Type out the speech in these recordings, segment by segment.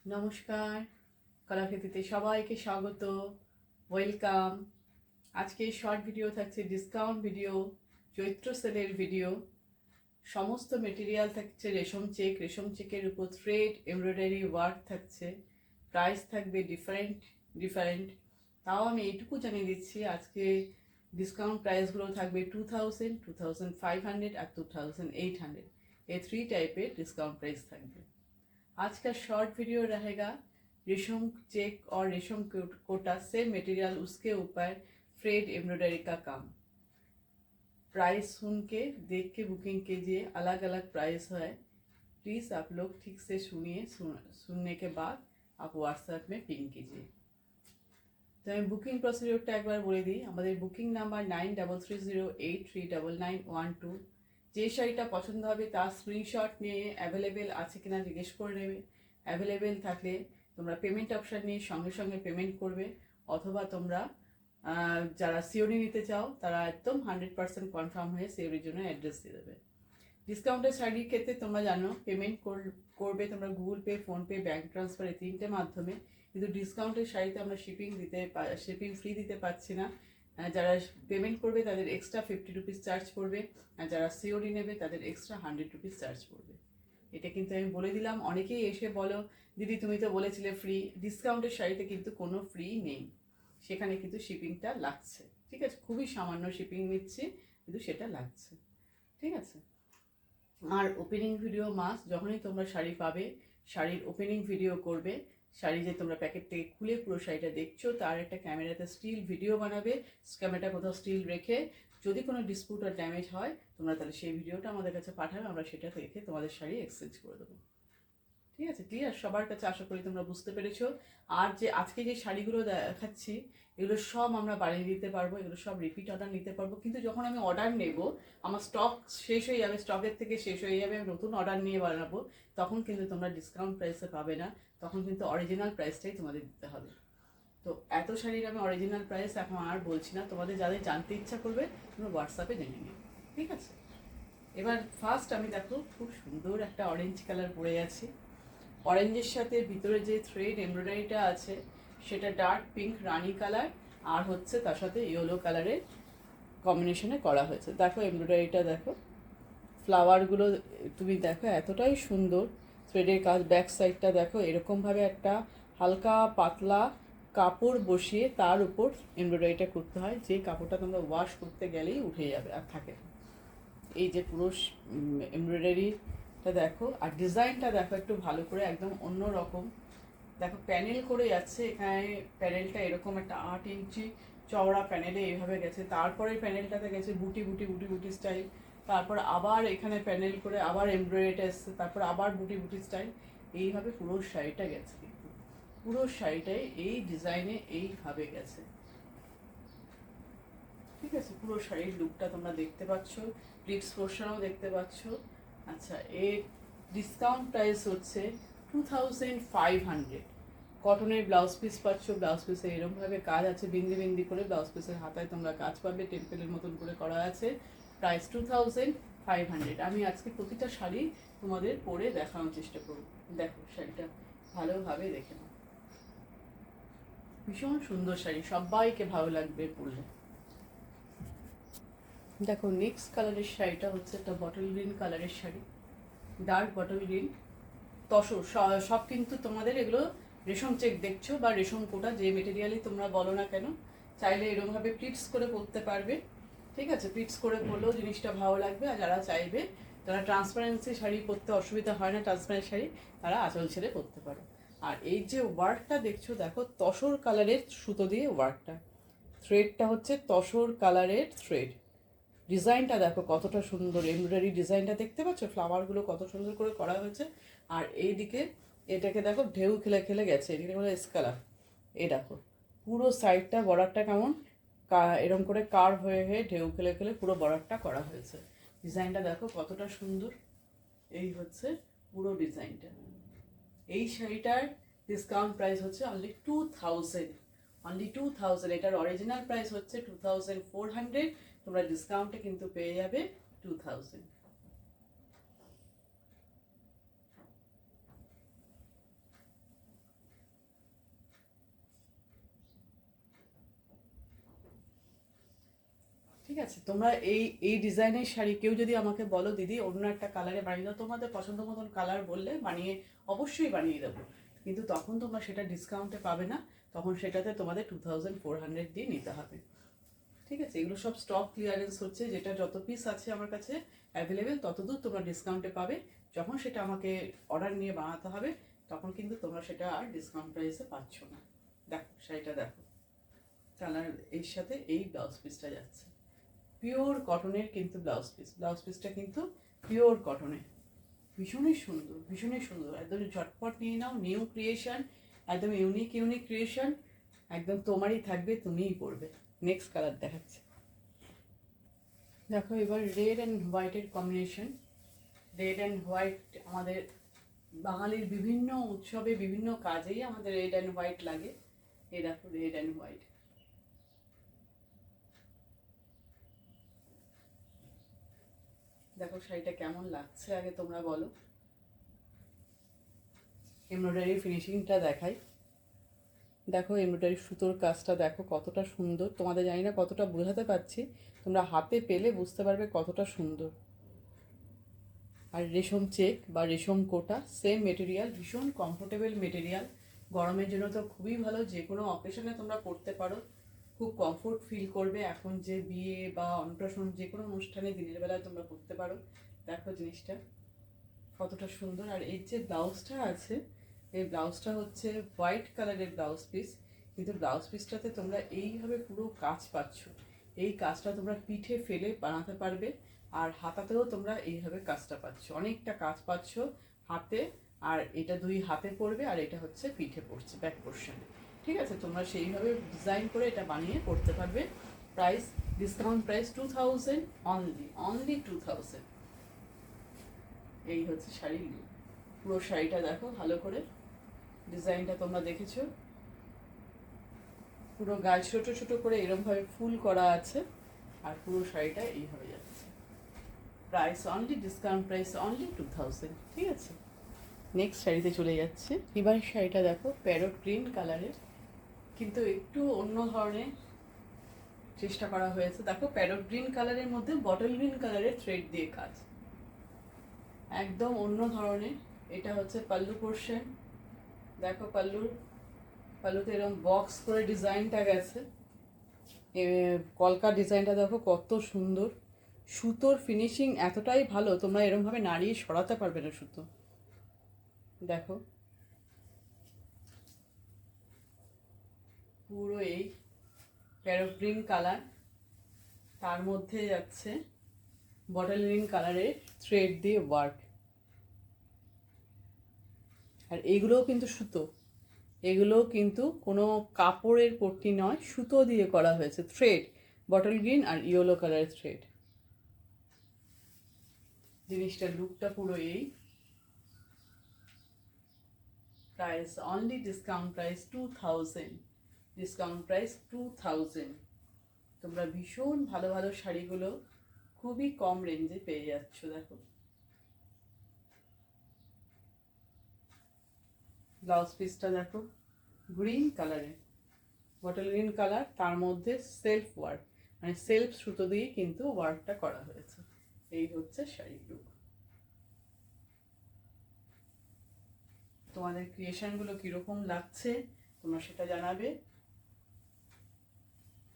নমস্কার, কলাকৃতিতে সবাইকে স্বাগত, ওয়েলকাম। আজকে শর্ট ভিডিও থাকছে, ডিসকাউন্ট ভিডিও, চৈত্র সেলের ভিডিও। সমস্ত মেটেরিয়াল থাকছে রেশম চেকের উপর থ্রেড এমব্রয়ডারি ওয়ার্ক থাকছে। প্রাইস থাকবে ডিফারেন্ট। তাও আমি এইটুকু জানিয়ে দিচ্ছি, আজকে ডিসকাউন্ট প্রাইসগুলো থাকবে 2000, 2500 আর 2800। ये 3 टाइपेर डिस्काउंट प्राइस থাকবে। आज का शॉर्ट वीडियो रहेगा रेशम चेक और रेशम कोटा से मटेरियल उसके ऊपर थ्रेड एम्ब्रॉयडरी का काम। प्राइस सुन के देख के बुकिंग कीजिए, अलग अलग प्राइस है। प्लीज़ आप लोग ठीक से सुनिए, सुनने के बाद आप व्हाट्सएप में पिंग कीजिए। तो मैं बुकिंग प्रोसिडियोरটা একবার বলে দিই। আমাদের বুকিং নাম্বার 9330839912। যে শাড়িটা পছন্দ হবে তার স্ক্রিনশট নিয়ে অ্যাভেলেবেল আছে কিনা জিজ্ঞেস করে নেবে। অ্যাভেলেবেল থাকলে তোমরা পেমেন্ট অপশান নিয়ে সঙ্গে সঙ্গে পেমেন্ট করবে, অথবা তোমরা যারা সিওরি নিতে চাও তারা একদম 100% কনফার্ম হয়ে সিওরির জন্য অ্যাড্রেস দিয়ে দেবে। ডিসকাউন্টের শাড়ির ক্ষেত্রে তোমরা জানো পেমেন্ট করবে তোমরা Google pay, PhonePe, bank transfer, এই তিনটে মাধ্যমে। কিন্তু ডিসকাউন্টের শাড়িতে আমরা শিপিং ফ্রি দিতে পারছি না। যারা পেমেন্ট করবে তাদের এক্সট্রা 50 রুপিস চার্জ পড়বে, আর যারা সিওরি নেবে তাদের এক্সট্রা 100 রুপিস চার্জ পড়বে। এটা কিন্তু আমি বলে দিলাম। অনেকেই এসে বলো দিদি তুমি তো বলেছিলে ফ্রি। ডিসকাউন্টের শাড়িতে কিন্তু কোনো ফ্রি নেই, সেখানে কিন্তু শিপিংটা লাগছে। ঠিক আছে, খুবই সামান্য শিপিং নিচ্ছি, কিন্তু সেটা লাগছে। ঠিক আছে। আর ওপেনিং ভিডিও মাস্ট, যখনই তোমরা শাড়ি পাবে শাড়ির ওপেনিং ভিডিও করবে। শাড়ি যে তোমরা প্যাকেট থেকে খুলে পুরো শাড়িটা দেখছো তার একটা ক্যামেরাতে স্টিল ভিডিও বানাবে। ক্যামেরাটা কোথাও স্টিল রেখে যদি কোনো ডিসপুট আর ড্যামেজ হয় তোমরা তাহলে সেই ভিডিওটা আমাদের কাছে পাঠাবে, আমরা সেটা দেখে তোমাদের শাড়ি এক্সচেঞ্জ করে দেবো। ঠিক আছে, ক্লিয়ার? সবার কাছে আশা করি তোমরা বুঝতে পেরেছো। আর যে আজকে যে শাড়িগুলো দেখাচ্ছি এগুলো সব আমরা বানিয়ে দিতে পারবো, এগুলো সব রিপিট অর্ডার নিতে পারবো। কিন্তু যখন আমি অর্ডার নেব আমার স্টক শেষ হয়ে যাবে, স্টকের থেকে শেষ হয়ে যাবে, আমি নতুন অর্ডার নিয়ে বানাবো, তখন কিন্তু তোমরা ডিসকাউন্ট প্রাইসে পাবে না, তখন কিন্তু অরিজিনাল প্রাইসটাই তোমাদের দিতে হবে। তো এত শাড়ির আমি অরিজিনাল প্রাইস এখন আর বলছি না, তোমাদের যাদের জানতে ইচ্ছা করবে তোমরা হোয়াটসঅ্যাপে জেনে নিও। ঠিক আছে, এবার ফার্স্ট আমি দেখো খুব সুন্দর একটা অরেঞ্জ কালার পরে আছি। অরেঞ্জের সাথে ভিতরে যে থ্রেড এমব্রয়ডারিটা আছে সেটা ডার্ক পিঙ্ক রানি কালার, আর হচ্ছে তার সাথে ইয়েলো কালারের কম্বিনেশনে করা হয়েছে। দেখো এমব্রয়ডারিটা দেখো, ফ্লাওয়ারগুলো তুমি দেখো এতটাই সুন্দর। থ্রেডের কাজ, ব্যাক সাইডটা দেখো, এরকমভাবে একটা হালকা পাতলা কাপড় বসিয়ে তার উপর এমব্রয়ডারিটা করতে হয়, যে কাপড়টা তোমরা ওয়াশ করতে গেলেই উঠে যাবে আর থাকে। এই যে পুরো এমব্রয়ডারিটা দেখো, আর ডিজাইনটা দেখো একটু ভালো করে, একদম অন্য রকম। দেখো প্যানেল করে যাচ্ছে, এখানে প্যানেলটা এরকম একটা 8 ইঞ্চি চওড়া প্যানেলে এইভাবে গেছে, তারপরে প্যানেলটাতে গেছে বুটি বুটি বুটি বুটি স্টাইল, তারপর আবার এখানে প্যানেল করে আবার এমব্রয়ডারিটা এসছে, তারপর আবার বুটি বুটি স্টাইল, এইভাবে পুরো শাড়িটা গেছে। কিন্তু পুরো শাড়িটাই এই ডিজাইনে এইভাবে গেছে। ঠিক আছে, পুরো শাড়ির লুকটা তোমরা দেখতে পাচ্ছ, প্লিটস পোর্শনও দেখতে পাচ্ছ। আচ্ছা, এর ডিসকাউন্ট প্রাইস হচ্ছে 2500। কটনের ব্লাউজ পিস পাচ্ছ, ব্লাউজ পিসে এরকমভাবে কাজ আছে, বিন্দি বিন্দি করে ব্লাউজ পিসের হাতায় তোমরা কাজ পাবে, টেম্পেলের মতন করে করা আছে। প্রাইস 2500। আমি আজকে প্রতিটা শাড়ি তোমাদের পরে দেখানোর চেষ্টা করব। দেখো শাড়িটা ভালোভাবে দেখে নাও, ভীষণ সুন্দর শাড়ি, সবাইকে ভালো লাগবে পরলে। দেখো নেক্সট কালারের শাড়িটা হচ্ছে একটা বটল গ্রিন কালারের sari, dark bottle green tussar. সব কিন্তু তোমাদের এগুলো রেশম চেক দেখছো বা রেশম কোটা, যে মেটেরিয়ালই তোমরা বলো না কেন, চাইলে এরকমভাবে প্লিটস করে পরতে পারবে। ঠিক আছে, প্লিটস করে পরলেও জিনিসটা ভালো লাগবে। আর যারা চাইবে, যারা ট্রান্সপারেন্সি শাড়ি পরতে অসুবিধা হয় না, ট্রান্সপারেন্ট শাড়ি, তারা আঁচল ছেড়ে পরতে পারো। আর এই যে ওয়ার্কটা দেখছো দেখো, তসর কালারের সুতো দিয়ে ওয়ার্কটা, থ্রেডটা হচ্ছে তসর কালারের থ্রেড। ডিজাইনটা দেখো কতটা সুন্দর, এমব্রয়ডারি ডিজাইনটা দেখতে পাচ্ছ, ফ্লাওয়ারগুলো কত সুন্দর করে করা হয়েছে। আর এইদিকে এটাকে দেখো ঢেউ খেলে খেলে গেছে, এদিকে বলে এসকালার। এই দেখো পুরো সাইডটা বর্ডারটা কেমন এরকম করে কার্ভ হয়ে হয়ে ঢেউ খেলে খেলে পুরো বর্ডারটা করা হয়েছে। ডিজাইনটা দেখো কতটা সুন্দর। এই হচ্ছে পুরো ডিজাইনটা। এই শাড়িটার ডিসকাউন্ট প্রাইস হচ্ছে অনলি 2000, অনলি 2000। এটার অরিজিনাল প্রাইস হচ্ছে 2400, তোমরা ডিসকাউন্টে কিন্তু পেয়ে যাবে 2000। ঠিক আছে, তোমরা এই এই ডিজাইনের শাড়ি কেউ যদি আমাকে বলো দিদি অন্য একটা কালারে বানিয়ে দাও, তোমাদের পছন্দ মতন কালার বললে বানিয়ে অবশ্যই বানিয়ে দেবো, কিন্তু তখন তোমরা সেটা ডিসকাউন্টে পাবে না, তখন সেটাতে তোমাদের 2400 দিয়ে নিতে হবে। ঠিক আছে, এগুলো সব স্টক ক্লিয়ারেন্স হচ্ছে, যেটা যত পিস আছে আমার কাছে অ্যাভেলেবেল ততদূর তোমরা ডিসকাউন্টে পাবে। যখন সেটা আমাকে অর্ডার নিয়ে বানাতে হবে তখন কিন্তু তোমরা সেটা আর ডিসকাউন্ট প্রাইসে পাচ্ছ না। দেখো শাড়িটা দেখো, কালার এর সাথে এই ব্লাউজ পিসটা যাচ্ছে, পিওর কটনের কিন্তু ব্লাউজ পিস, ব্লাউজ পিসটা কিন্তু পিওর কটনের, ভীষণই সুন্দর, ভীষণই সুন্দর, একদম ঝটপট নিয়ে নাও, নিউ ক্রিয়েশন, একদম ইউনিক ইউনিক ক্রিয়েশন, একদম তোমারই থাকবে, তুমিই পরবে। নেক্সট কালার দেখাচ্ছে, দেখো এবার রেড অ্যান্ড হোয়াইটের কম্বিনেশন। রেড অ্যান্ড হোয়াইট আমাদের বাঙালির বিভিন্ন উৎসবে বিভিন্ন কাজেই আমাদের রেড অ্যান্ড হোয়াইট লাগে। এই দেখো রেড অ্যান্ড হোয়াইট, দেখো শাড়িটা কেমন লাগছে আগে তোমরা বলো। এমব্রয়ডারি ফিনিশিংটা দেখাই, দেখো এমব্রয়ডারি সুতোর কাজটা দেখো কতটা সুন্দর, তোমাদের জানি না কতটা বোঝাতে পারছি, তোমরা হাতে পেলে বুঝতে পারবে কতটা সুন্দর। আর রেশম চেক বা রেশম কোটা সেম মেটেরিয়াল, ভীষণ কমফোর্টেবল মেটেরিয়াল, গরমের জন্য তো খুবই ভালো, যে কোনো অকেশনে তোমরা পরতে পারো, খুব কমফোর্ট ফিল করবে। এখন যে বিয়ে বা অন্নপ্রাশন যে কোনো অনুষ্ঠানে দিনের বেলায় তোমরা পরতে পারো। দেখো জিনিসটা কতটা সুন্দর। আর এর যে ব্লাউজটা আছে, এই ব্লাউজটা হচ্ছে হোয়াইট কালারের ব্লাউজ পিস, কিন্তু ব্লাউজ পিসটাতে তোমরা এইভাবে পুরো কাজ পাচ্ছ, এই কাজটা তোমরা পিঠে ফেলে বানাতে পারবে, আর হাতাতেও তোমরা এইভাবে কাজটা পাচ্ছ, অনেকটা কাজ পাচ্ছ হাতে, আর এটা দুই হাতে পড়বে আর এটা হচ্ছে পিঠে পড়ছে ব্যাক পোর্শনে। ঠিক আছে, তোমরা সেইভাবে ডিজাইন করে এটা বানিয়ে করতে পারবে। Price discount price 2000 only, only 2000। এই হচ্ছে শাড়ির লুক, পুরো শাড়িটা দেখো ভালো করে, ডিজাইনটা তোমরা দেখেছো, পুরো গায়ে ছোট ছোট করে এরমভাবে ফুল করা আছে, আর পুরো শাড়িটা এইভাবে যাচ্ছে। Price only, discount price only 2000। ঠিক আছে, নেক্সট শাড়িতে চলে যাচ্ছে। এবার শাড়িটা দেখো প্যারট গ্রিন কালারের, কিন্তু একটু অন্য ধরনের চেষ্টা করা হয়েছে। দেখো প্যারট গ্রিন কালারের মধ্যে বটল গ্রিন কালারের থ্রেড দিয়ে কাজ, একদম অন্য ধরনের। এটা হচ্ছে পাল্লু পোর্শন, দেখো পাল্লুতে এরকম বক্স করে ডিজাইনটা গেছে, কলকার ডিজাইনটা দেখো কত সুন্দর, সুতোর ফিনিশিং এতটাই ভালো তোমরা এরমভাবে নাড়িয়ে সরাতে পারবে না সুতো। দেখো পুরো এই প্যারট গ্রিন কালার, তার মধ্যে যাচ্ছে বটল গ্রিন কালারের থ্রেড দিয়ে ওয়ার্ক, আর এইগুলোও কিন্তু সুতো, এগুলো কিন্তু কোনো কাপড়ের পট্টি নয়, সুতো দিয়ে করা হয়েছে, থ্রেড, বটল গ্রিন আর ইয়েলো কালারের থ্রেড। জিনিসটার লুকটা পুরো এই। Price only, discount price 2000, discount price 2000। তোমরা ভীষণ ভালো ভালো শাড়িগুলো খুবই কম রেঞ্জে পেয়ে যাচ্ছ। দেখো ব্লাউজ পিসটা দেখো গ্রিন কালারের, বটল গ্রিন কালার, তার মধ্যে সেলফ ওয়ার্ক, মানে সেলফ সুতো দিয়ে কিন্তু ওয়ার্কটা করা হয়েছে। এই হচ্ছে শাড়ির লুক। তোমাদের ক্রিয়েশনগুলো কীরকম লাগছে তোমরা সেটা জানাবে।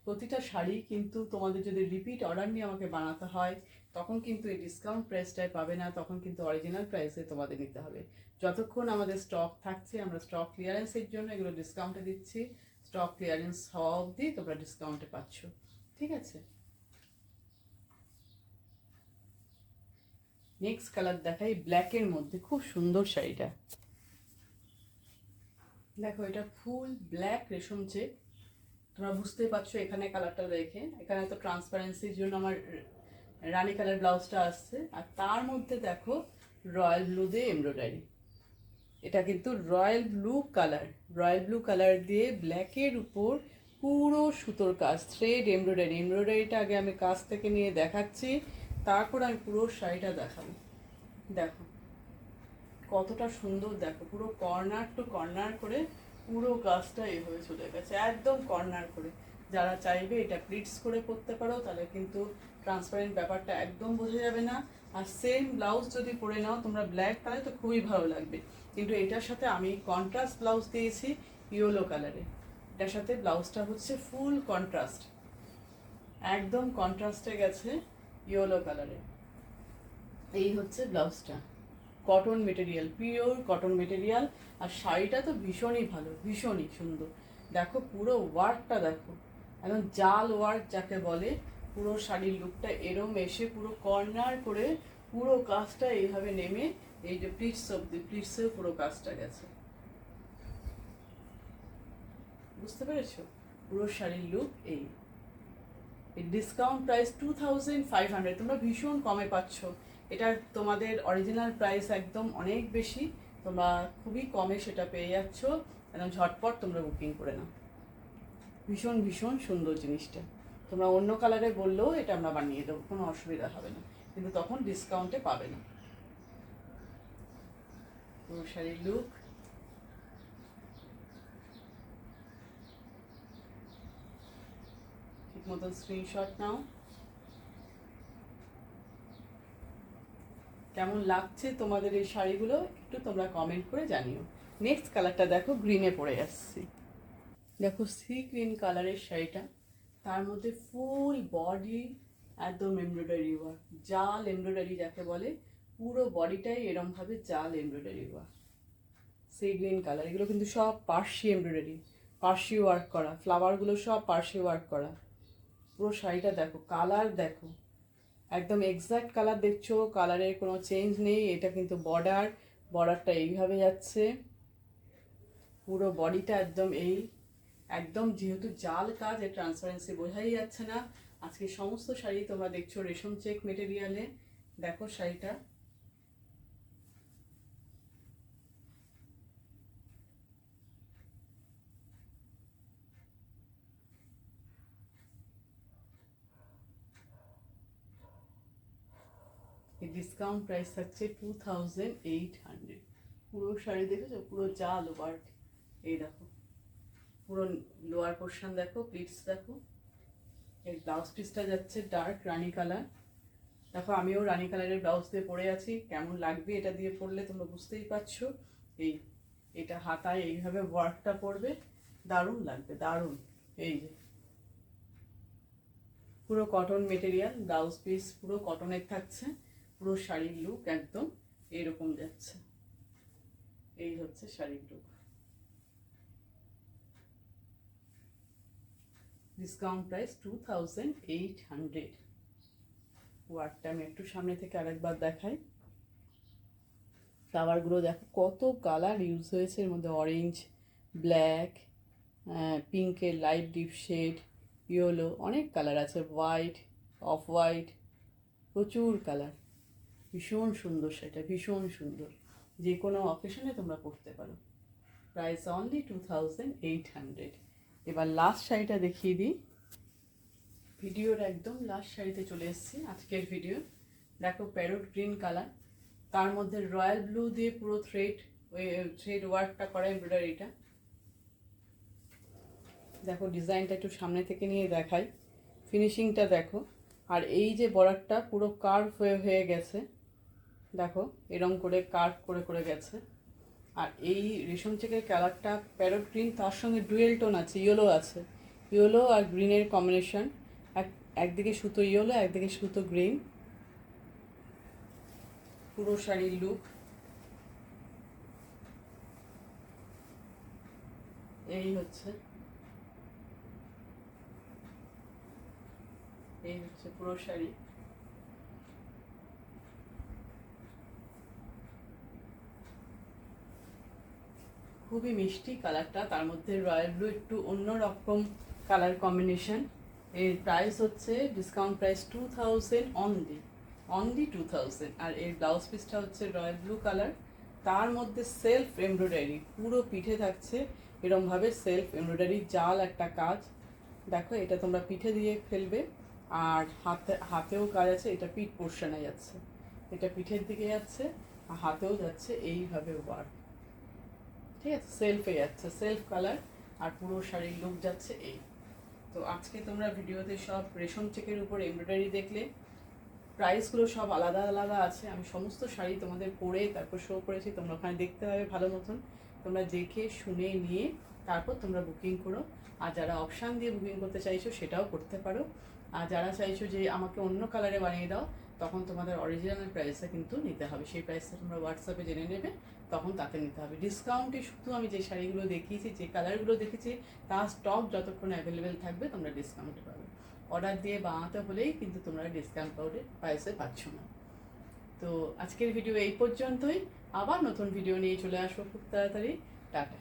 প্রতিটা শাড়ি কিন্তু তোমাদের যদি রিপিট অর্ডার নিয়ে আমাকে বানাতে হয় তখন কিন্তু এই ডিসকাউন্ট প্রাইসটাই পাবে না, তখন কিন্তু অরিজিনাল প্রাইসে তোমাদের নিতে হবে। যতক্ষণ আমাদের স্টক থাকছে, আমরা স্টক ক্লিয়ারেন্সের জন্য এগুলো ডিসকাউন্টে দিচ্ছি, স্টক ক্লিয়ারেন্স হওয়া অবধি তোমরা ডিসকাউন্টে পাচ্ছ। ঠিক আছে, নেক্সট কালার দেখাই, ব্ল্যাকের মধ্যে খুব সুন্দর শাড়িটা দেখো, এটা ফুল ব্ল্যাক রেশম চেক, তোমরা বুঝতেই পারছো এখানে কালারটা দেখে, এখানে তো ট্রান্সপারেন্সির জন্য আমার রানী কালার ব্লাউজটা আসছে, আর তার মধ্যে দেখো রয়্যাল ব্লু দিয়ে এমব্রয়ডারি, এটা কিন্তু royal blue colour, royal blue colour দিয়ে ব্ল্যাকের উপর পুরো সুতোর কাজ, থ্রেড এমব্রয়ডারি, এমব্রয়ডারিটা আগে আমি কাছ থেকে নিয়ে দেখাচ্ছি, তারপর আমি পুরো শাড়িটা দেখাবো। দেখো কতটা সুন্দর, দেখো পুরো কর্নার টু কর্নার করে পুরো কাজটা এভাবে চলে গেছে, একদম কর্নার করে, যারা চাইবে এটা প্লিটস করে পরতে পারো, তাহলে কিন্তু ট্রান্সপারেন্ট ব্যাপারটা একদম বোঝা যাবে না। আর সেম ব্লাউজ যদি পরে নাও তোমরা ব্ল্যাক, তাহলে তো খুবই ভালো লাগবে। কিন্তু এটার সাথে আমি কন্ট্রাস্ট ব্লাউজ দিয়েছি ইয়েলো কালারে। এটার সাথে ব্লাউজটা হচ্ছে ফুল কন্ট্রাস্ট, একদম কন্ট্রাস্টে গেছে ইয়েলো কালারে। এই হচ্ছে ব্লাউজটা, cotton material, pure cotton material. আর শাড়িটা তো ভীষণই ভালো, ভীষণই সুন্দর। দেখো পুরো ওয়ার্কটা দেখো, একদম জাল ওয়ার্ক যাকে বলে। পুরো শাড়ির লুকটা এরম এসে পুরো কর্নার করে পুরো কাজটা এইভাবে নেমে এই যে প্লিটস অব্দি, প্লিটসেও পুরো কাজটা গেছে। বুঝতে পেরেছো? পুরো শাড়ির লুক এই। ডিসকাউন্ট প্রাইস 2500, তোমরা ভীষণ কমে পাচ্ছ। এটা তোমাদের অরিজিনাল প্রাইস একদম অনেক বেশি, তোমরা খুবই কমে সেটা পেয়ে যাচ্ছ। একদম ঝটপট তোমরা বুকিং করে নাও। ভীষণ ভীষণ সুন্দর জিনিসটা। তোমরা অন্য কালারে বললেও এটা আমরা বানিয়ে দেবো, কোনো অসুবিধা হবে না, কিন্তু তখন ডিসকাউন্টে পাবে না। পুরো শাড়ির লুক। ঠিক মতন স্ক্রিনশট নাও। কেমন লাগছে তোমাদের এই শাড়িগুলো একটু তোমরা কমেন্ট করে জানিও। নেক্সট কালারটা দেখো, গ্রিনে পরে আসছি। দেখো সি গ্রিন কালারের শাড়িটা, তার মধ্যে ফুল বডি একদম এমব্রয়ডারি ওয়ার্ক, জাল এমব্রয়ডারি যাকে বলে, পুরো বডিটাই এরমভাবে জাল embroidery work. Sea green colour, এগুলো কিন্তু সব পার্সি এমব্রয়ডারি, পার্সি ওয়ার্ক করা, ফ্লাওয়ারগুলো সব পার্সি ওয়ার্ক করা। পুরো শাড়িটা দেখো, কালার দেখো, একদম এক্সাক্ট কালার দেখছো, কালারের কোনো চেঞ্জ নেই। এটা কিন্তু বর্ডারটা এইভাবে যাচ্ছে, পুরো বডিটা একদম এই, একদম যেহেতু জাল কাজ, এর ট্রান্সপারেন্সি বোঝাই যাচ্ছে না। আজকে সমস্ত শাড়ি তোমরা দেখছো রেশম চেক মেটেরিয়ালে। দেখো শাড়িটা, এই ডিসকাউন্ট প্রাইস থাকছে 2800। পুরো শাড়ি দেখেছো, পুরো জাল ওয়ার্ক। এই দেখো পুরো লোয়ার পোর্শন দেখো, প্লিটস দেখো। এর ব্লাউজ পিসটা যাচ্ছে ডার্ক রানি কালার। দেখো আমিও রানি কালারের ব্লাউজ দিয়ে পরে আছি, কেমন লাগবে এটা দিয়ে পরলে তোমরা বুঝতেই পারছো। এই এটা হাতায় এইভাবে ওয়ার্কটা পড়বে, দারুণ লাগবে, দারুণ। এই যে পুরো কটন মেটেরিয়াল, ব্লাউজ পিস পুরো কটনের থাকছে। পুরো শাড়ির লুক একদম এইরকম যাচ্ছে। এই হচ্ছে শাড়ির লুক। Discount price 2800। ওয়ার্কটা আমি একটু সামনে থেকে আরেকবার দেখাই। ফ্লাওয়ারগুলো দেখো, কত কালার ইউজ হয়েছে এর মধ্যে, অরেঞ্জ, ব্ল্যাক, পিঙ্কের লাইট ডিপ শেড, ইয়েলো, অনেক কালার আছে, হোয়াইট, অফ হোয়াইট, প্রচুর কালার। ভীষণ সুন্দর সেটা, ভীষণ সুন্দর। যে কোনো অকেশনে তোমরা পরতে পারো। Price only 2800। এবার লাস্ট শাড়িটা দেখিয়ে দিই। ভিডিওর একদম লাস্ট শাড়িতে চলে এসেছি আজকের ভিডিও। দেখো প্যারট গ্রিন কালার, তার মধ্যে রয়্যাল ব্লু দিয়ে পুরো থ্রেড ওয়ার্কটা করা এমব্রয়ডারিটা। দেখো ডিজাইনটা একটু সামনে থেকে নিয়ে দেখাই, ফিনিশিংটা দেখো। আর এই যে বর্ডারটা পুরো কার্ভ হয়ে গেছে, দেখো এরম করে কার্ভ করে করে গেছে। আর এই রেশম চেকের কালারটা প্যারট গ্রিন, তার সঙ্গে ডুয়েল টোন আছে, ইয়েলো আছে, ইয়েলো আর গ্রিনের কম্বিনেশন। একদিকে সুতো ইয়েলো, একদিকে সুতো গ্রিন। পুরো শাড়ির লুক এই হচ্ছে, এই হচ্ছে পুরো শাড়ি। খুবই মিষ্টি কালারটা, তার মধ্যে রয়্যাল ব্লু একটু অন্য রকম কালার কম্বিনেশন। এর প্রাইস হচ্ছে ডিসকাউন্ট প্রাইস 2000 অনলি 2000। আর এর ব্লাউজ পিসটা হচ্ছে রয়্যাল ব্লু কালার, তার মধ্যে সেলফ এমব্রয়ডারি পুরো পিঠে থাকছে এরমভাবে, সেলফ এমব্রয়ডারি জাল একটা কাজ। দেখো এটা তোমরা পিঠে দিয়ে ফেলবে, আর হাতেও কাজ আছে, এটা পিঠ পোর্শনে যাচ্ছে, এটা পিঠের দিকে যাচ্ছে, আর হাতেও যাচ্ছে এইভাবে ওয়ার্ক। ঠিক আছে, সেলফে যাচ্ছে, সেলফ কালার। আর পুরো শাড়ির লুক যাচ্ছে এই। তো আজকে তোমরা ভিডিওতে সব রেশম চেকের উপর এমব্রয়ডারি দেখলে। প্রাইসগুলো সব আলাদা আলাদা আছে। আমি সমস্ত শাড়ি তোমাদের পরে তারপর শো করেছি, তোমরা ওখানে দেখতে পাবে ভালো মতন। তোমরা দেখে শুনে নিয়ে তারপর তোমরা বুকিং করো। আর যারা অপশান দিয়ে বুকিং করতে চাইছো সেটাও করতে পারো। আর যারা চাইছো যে আমাকে অন্য কালারে বানিয়ে দাও, তখন তোমাদের অরিজিনাল প্রাইসটা কিন্তু নিতে হবে। সেই প্রাইসটা তোমরা হোয়াটসঅ্যাপে জেনে নেবে, তখন তাতে নিতে হবে। ডিসকাউন্টে শুধু আমি যে শাড়িগুলো দেখিয়েছি, যে কালারগুলো দেখেছি, তার স্টক যতক্ষণ অ্যাভেলেবেল থাকবে তোমরা ডিসকাউন্টে পাবে। অর্ডার দিয়ে বানাতে হলেই কিন্তু তোমরা ডিসকাউন্ট প্রাইসে পাচ্ছ না। তো আজকের ভিডিও এই পর্যন্তই। আবার নতুন ভিডিও নিয়ে চলে আসবো খুব তাড়াতাড়ি। টাটা।